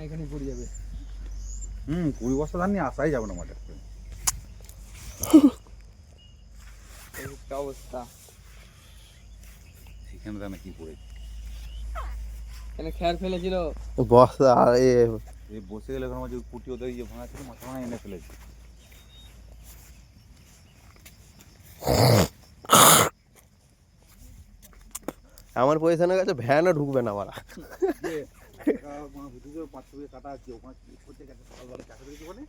এখানে পড়ে যাবে। 20 বস্তা ধান নিয়ে আসাই যাবে না মাঠে। একটা অবস্থা সেখানে জানা কি পড়েছে। এখানে খ্যার ফেলেছিল বস্তা আর এই বসে গেলে ওখানে যে কুটি ওদের ইয়ে ভাঙা ছিল মাথা ভাঙা এনে ফেলেছে। আমার পজিশনে গেছে ভ্যানও ঢুকবে না আমার। পাঁচ ছবি কাটা আছে ওখানে সকালবেলা চাষে দিয়েছি ওখানে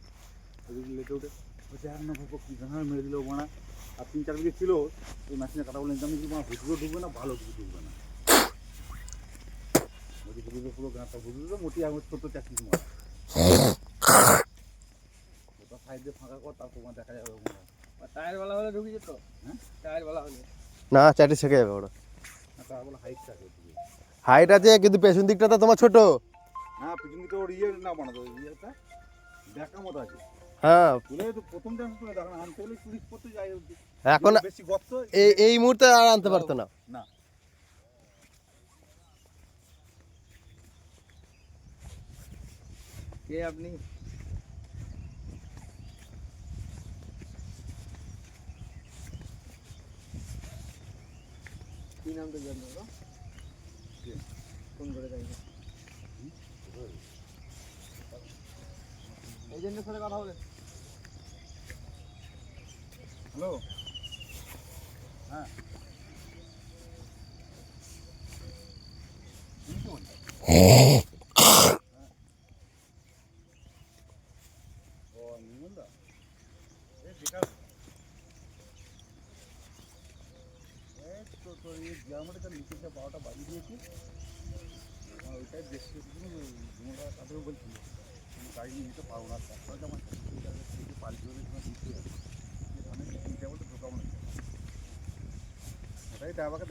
লেটে উঠে না ভাবো কি ধান মেরে দিল ওখানে আর 3-4 বিঘে ছিল ওই মেশিনে কাটা বলে আমি কি হুজুরও ঢুকবে না ভালো ঢুকবে না হুজুর পুরো গাঁটা হুজুরও মোটি আমার ছোট চাকরি মারা ওটা সাইড দিয়ে ফাঁকা কর তারপর দেখা যাবে টায়ার বালা হলে ঢুকে যেত। হ্যাঁ টায়ার বালা হলে না চাটি শেখে যাবে ওরা। তার বলে হাইট থাকে হাইট আছে কিন্তু পেছন দিকটা তো তোমার ছোট। না পিছন দিকে ওর ইয়ে না বানাতো ইয়েটা দেখা মতো আছে। হ্যাঁ তুলে তো প্রথম টাইম তুলে দেখো আনতে হলে পুলিশ করতে যাই এখন বেশি গর্ত এই মুহূর্তে আর আনতে পারতো না। না কে আপনি? কি নাম তো জানো না? ফোন করে যাই এজেন্টের সাথে কথা বলে। হ্যালো হ্যাঁ ও নিমন্দা এই বেকার তো তো এই জামাটা নিচে পাওয়াটা বাড়িয়ে দিয়েছি ওইটাই বেশি ঘুমোটা তাদেরও বলছিল তুমি গাড়ি নিয়ে নিতে পারবো না তারপরে আমার পাল্টি হলে তোমার দিতে হবে ঢোকাবো না ওটাই আমাকে